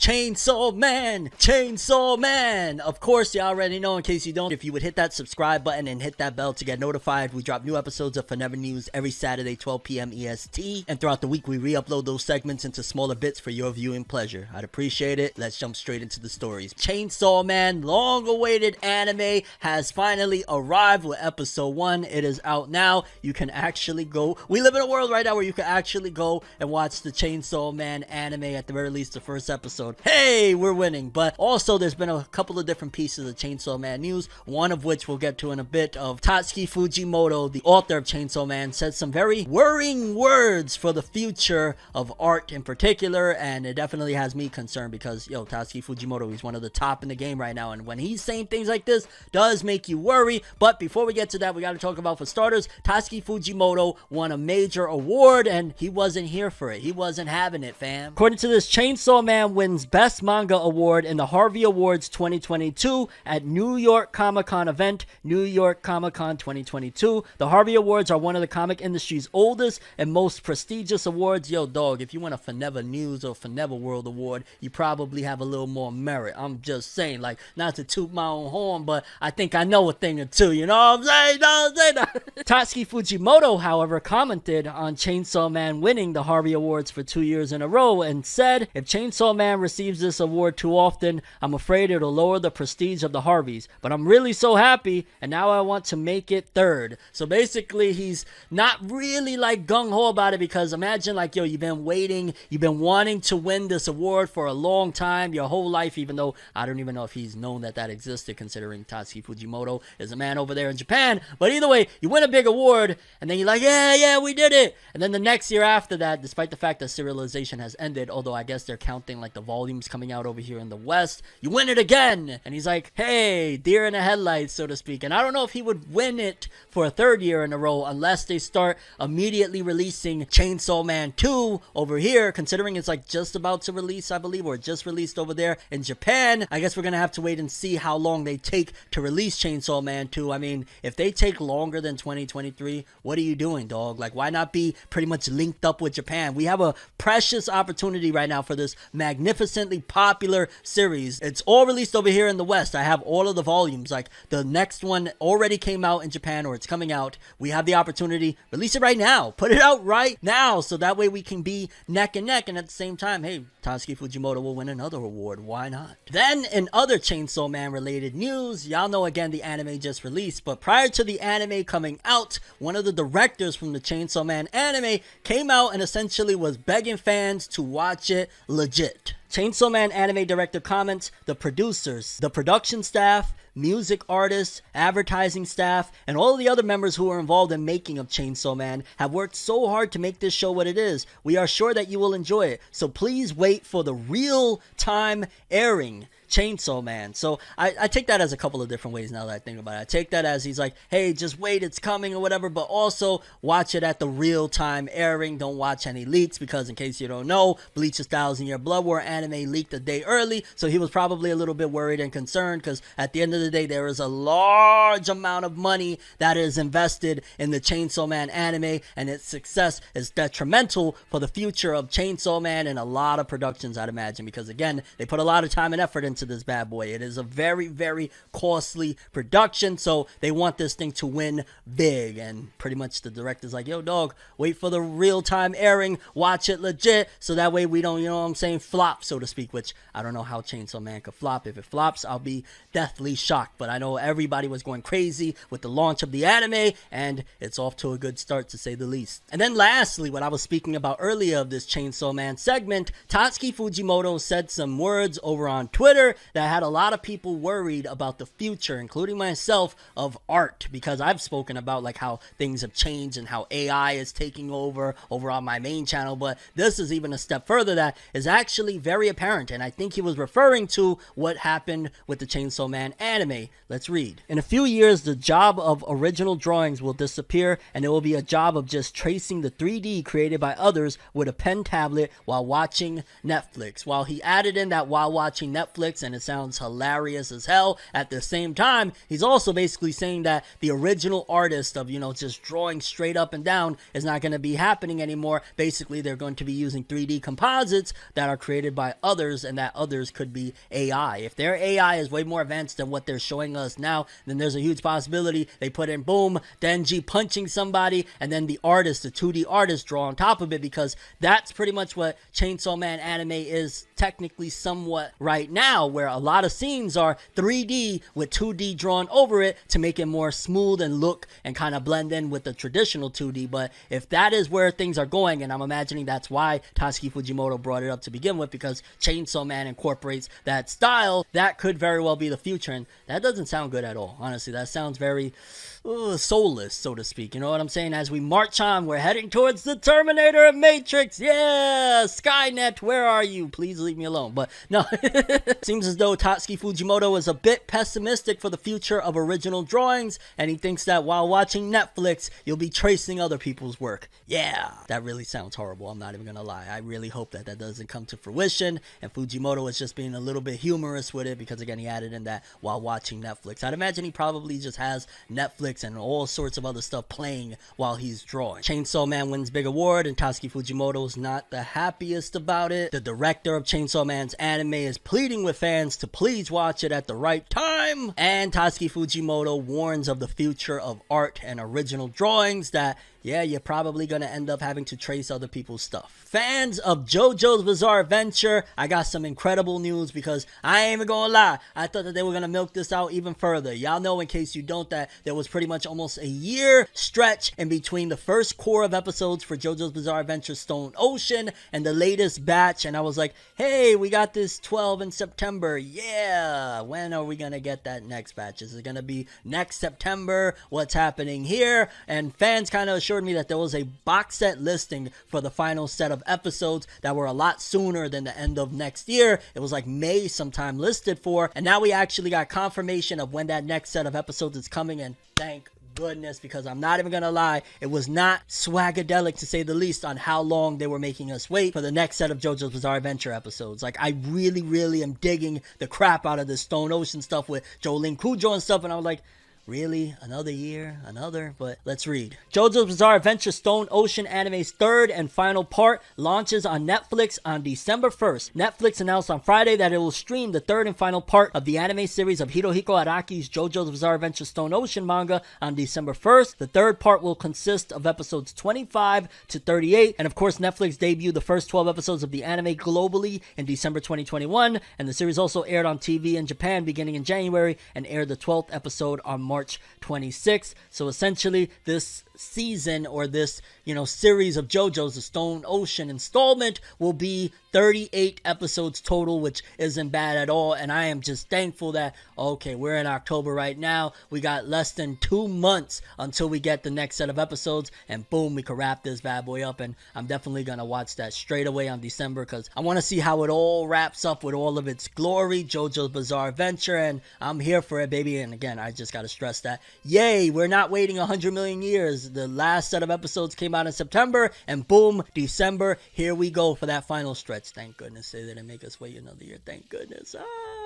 Chainsaw Man, Chainsaw Man. Of course, you already know. In case you don't, if you would hit that subscribe button and hit that bell to get notified, we drop new episodes of FORNEVER News every Saturday, 12 p.m. EST. And throughout the week, we re-upload those segments into smaller bits for your viewing pleasure. I'd appreciate it. Let's jump straight into the stories. Chainsaw Man, long-awaited anime, has finally arrived with episode 1. It is out now. You can actually go. We live in a world right now where you can actually go and watch the Chainsaw Man anime, at the very least, the first episode. Hey, we're winning. But also, there's been a couple of different pieces of Chainsaw Man news, one of which we'll get to in a bit. Of Tatsuki Fujimoto, the author of Chainsaw Man, said some very worrying words for the future of art in particular, and it definitely has me concerned because, yo, Tatsuki Fujimoto, he's one of the top in the game right now, and when he's saying things like this, does make you worry. But before we get to that, we got to talk about, for starters, Tatsuki Fujimoto won a major award, and he wasn't here for it. He wasn't having it, fam. According to this, Chainsaw Man wins Best Manga Award in the Harvey Awards 2022 at New York Comic-Con event, New York Comic-Con 2022. The Harvey Awards are one of the comic industry's oldest and most prestigious awards. Yo, dog, if you win a FORNEVER News or ForneverWorld award, you probably have a little more merit. I'm just saying, like, not to toot my own horn, but I think I know a thing or two, you know what I'm saying? Don't say that. Tatsuki Fujimoto, however, commented on Chainsaw Man winning the Harvey Awards for 2 years in a row and said, if Chainsaw Man receives this award too often, I'm afraid it'll lower the prestige of the Harveys. But I'm really so happy, and now I want to make it third. So basically, he's not really like gung-ho about it, because imagine, like, yo, you've been waiting, you've been wanting to win this award for a long time, your whole life, even though I don't even know if he's known that existed, considering Tatsuki Fujimoto is a man over there in Japan. But either way, you win a big award, and then you're like, yeah, we did it. And then the next year after that, despite the fact that serialization has ended, although I guess they're counting like the volumes coming out over here in the West, you win it again. And he's like, hey, deer in the headlights, so to speak. And I don't know if he would win it for a third year in a row unless they start immediately releasing Chainsaw Man 2 over here, considering it's like just about to release, I believe, or just released over there in Japan. I guess we're gonna have to wait and see how long they take to release Chainsaw Man 2. I mean, if they take longer than 2023, what are you doing, dog? Like, why not be pretty much linked up with Japan? We have a precious opportunity right now for this magnificently popular series. It's all released over here in the West. I have all of the volumes. Like, the next one already came out in Japan, or it's coming out. We have the opportunity. Release it right now. Put it out right now, so that way we can be neck and neck, and at the same time, hey, Tatsuki Fujimoto will win another award. Why not? Then, in other Chainsaw Man related news, y'all know again the anime just released, but prior to the anime coming out, one of the directors from the Chainsaw Man anime came out and essentially was begging fans to watch it legit. Chainsaw Man anime director comments, the producers, the production staff, music artists, advertising staff, and all of the other members who were involved in making of Chainsaw Man have worked so hard to make this show what it is. We are sure that you will enjoy it, so please wait for the real-time airing. Chainsaw Man. So I take that as a couple of different ways now that I think about it. I take that as he's like, hey, just wait, it's coming or whatever, but also watch it at the real-time airing. Don't watch any leaks, because in case you don't know, Bleach: A Thousand Year Blood War anime leaked a day early, so he was probably a little bit worried and concerned, because at the end of the day, there is a large amount of money that is invested in the Chainsaw Man anime, and its success is detrimental for the future of Chainsaw Man and a lot of productions, I'd imagine, because again, they put a lot of time and effort into this bad boy. It is a very, very costly production, so they want this thing to win big, and pretty much the director's like, yo, dog, wait for the real-time airing, watch it legit, so that way we don't, you know what I'm saying, flop, so to speak, which I don't know how Chainsaw Man could flop. If it flops, I'll be deathly shocked, but I know everybody was going crazy with the launch of the anime, and it's off to a good start, to say the least. And then lastly, what I was speaking about earlier of this Chainsaw Man segment, Tatsuki Fujimoto said some words over on Twitter that had a lot of people worried about the future, including myself, of art, because I've spoken about like how things have changed and how AI is taking over on my main channel, but this is even a step further that is actually very apparent, and I think he was referring to what happened with the Chainsaw Man anime. Let's read. In a few years, the job of original drawings will disappear, and it will be a job of just tracing the 3D created by others with a pen tablet while watching Netflix. While he added in that while watching Netflix, Netflix, and it sounds hilarious as hell. At the same time, he's also basically saying that the original artist of, just drawing straight up and down is not going to be happening anymore. Basically, they're going to be using 3D composites that are created by others, and that others could be AI. If their AI is way more advanced than what they're showing us now, then there's a huge possibility they put in, boom, Denji punching somebody, and then the artist, the 2D artist, draw on top of it, because that's pretty much what Chainsaw Man anime is technically somewhat right now, where a lot of scenes are 3D with 2D drawn over it to make it more smooth and look and kind of blend in with the traditional 2D. But if that is where things are going, and I'm imagining that's why Tatsuki Fujimoto brought it up to begin with, because Chainsaw Man incorporates that style, that could very well be the future, and that doesn't sound good at all. Honestly, that sounds very soulless, so to speak. You know what I'm saying? As we march on, we're heading towards the Terminator and Matrix. Yeah, Skynet, where are you? Please leave me alone. But no, seems as though Tatsuki Fujimoto is a bit pessimistic for the future of original drawings, and he thinks that while watching Netflix, you'll be tracing other people's work. Yeah, that really sounds horrible. I'm not even gonna lie. I really hope that doesn't come to fruition, and Fujimoto is just being a little bit humorous with it, because again, he added in that while watching Netflix. I'd imagine he probably just has Netflix and all sorts of other stuff playing while he's drawing. Chainsaw Man wins big award, and Tatsuki Fujimoto's not the happiest about it. The director of Chainsaw Man's anime is pleading with fans to please watch it at the right time, and Tatsuki Fujimoto warns of the future of art and original drawings, that yeah, you're probably gonna end up having to trace other people's stuff. Fans of JoJo's Bizarre Adventure, I got some incredible news, because I ain't even gonna lie, I thought that they were gonna milk this out even further. Y'all know, in case you don't, that there was pretty much almost a year stretch in between the first core of episodes for JoJo's Bizarre Adventure Stone Ocean and the latest batch, and I was like, hey, we got this 12 in September. Yeah, when are we gonna get that next batch? Is it gonna be next September? What's happening here? And fans kind of assured me that there was a box set listing for the final set of episodes that were a lot sooner than the end of next year. It was like May sometime listed for, and now we actually got confirmation of when that next set of episodes is coming, and thank goodness, because I'm not even gonna lie, it was not swagadelic, to say the least, on how long they were making us wait for the next set of JoJo's Bizarre Adventure episodes. Like, I really am digging the crap out of this Stone Ocean stuff with Jolene Cujo and stuff, and I was like, really? Another year? Another? But let's read. JoJo's Bizarre Adventure Stone Ocean anime's third and final part launches on Netflix on December 1st. Netflix announced on Friday that it will stream the third and final part of the anime series of Hirohiko Araki's JoJo's Bizarre Adventure Stone Ocean manga on December 1st. The third part will consist of episodes 25 to 38, and of course Netflix debuted the first 12 episodes of the anime globally in December 2021, and the series also aired on TV in Japan beginning in January and aired the 12th episode on March 26th. So essentially, this season, or this series of JoJo's, the Stone Ocean installment, will be 38 episodes total, which isn't bad at all. And I am just thankful that, okay, we're in October right now, we got less than 2 months until we get the next set of episodes, and boom, we can wrap this bad boy up. And I'm definitely gonna watch that straight away on December, because I want to see how it all wraps up with all of its glory, JoJo's Bizarre Adventure, and I'm here for it, baby. And again, I just gotta stress that, yay, we're not waiting 100 million years. The last set of episodes came out in September, and boom, December, here we go for that final stretch. Thank goodness they didn't make us wait another year. Thank goodness.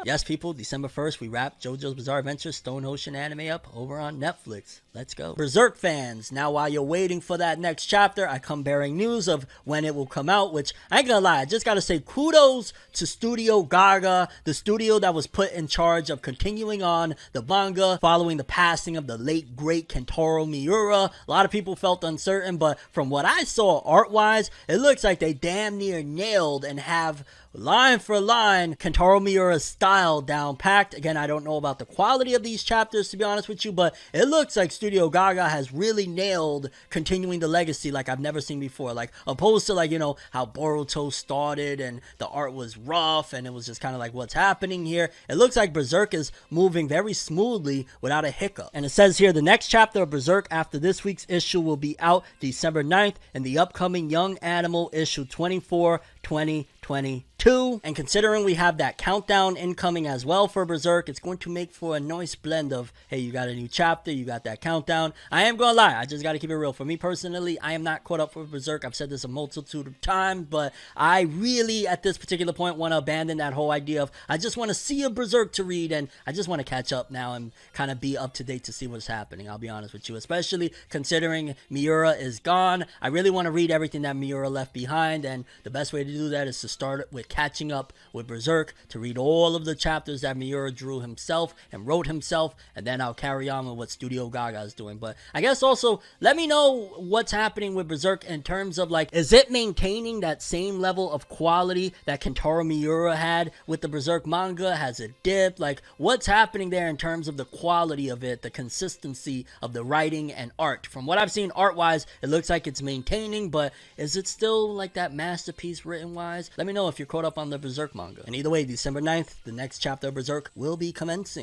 Yes, people, December 1st, we wrap JoJo's Bizarre Adventure Stone Ocean anime up over on Netflix. Let's go. Berserk fans, now while you're waiting for that next chapter, I come bearing news of when it will come out, which I ain't gonna lie, I just gotta say kudos to Studio Gaga, the studio that was put in charge of continuing on the manga following the passing of the late great Kentaro Miura. A lot of people felt uncertain, but from what I saw art-wise, it looks like they damn near nailed and have line for line Kentaro Miura's style down packed. Again, I don't know about the quality of these chapters, to be honest with you, but it looks like Studio Gaga has really nailed continuing the legacy like I've never seen before. Like, opposed to, like, how Boruto started and the art was rough and it was just kind of like, what's happening here? It looks like Berserk is moving very smoothly without a hiccup. And it says here, the next chapter of Berserk after this week's issue will be out December 9th in the upcoming Young Animal issue 24/2020. 2022. And considering we have that countdown incoming as well for Berserk, it's going to make for a nice blend of, hey, you got a new chapter, you got that countdown. I am gonna lie, I just gotta keep it real. For me personally, I am not caught up with Berserk. I've said this a multitude of times, but I really at this particular point want to abandon that whole idea of I just want to see a Berserk to read, and I just want to catch up now and kind of be up to date to see what's happening. I'll be honest with you, especially considering Miura is gone. I really want to read everything that Miura left behind, and the best way to do that is to start with catching up with Berserk, to read all of the chapters that Miura drew himself and wrote himself, and then I'll carry on with what Studio Gaga is doing. But I guess also let me know what's happening with Berserk in terms of, like, is it maintaining that same level of quality that Kentaro Miura had with the Berserk manga? Has it dipped? Like, what's happening there in terms of the quality of it, the consistency of the writing and art? From what I've seen art wise, it looks like it's maintaining, but is it still like that masterpiece written wise? Let me know if you're caught up on the Berserk manga. And either way, December 9th, the next chapter of Berserk will be commencing.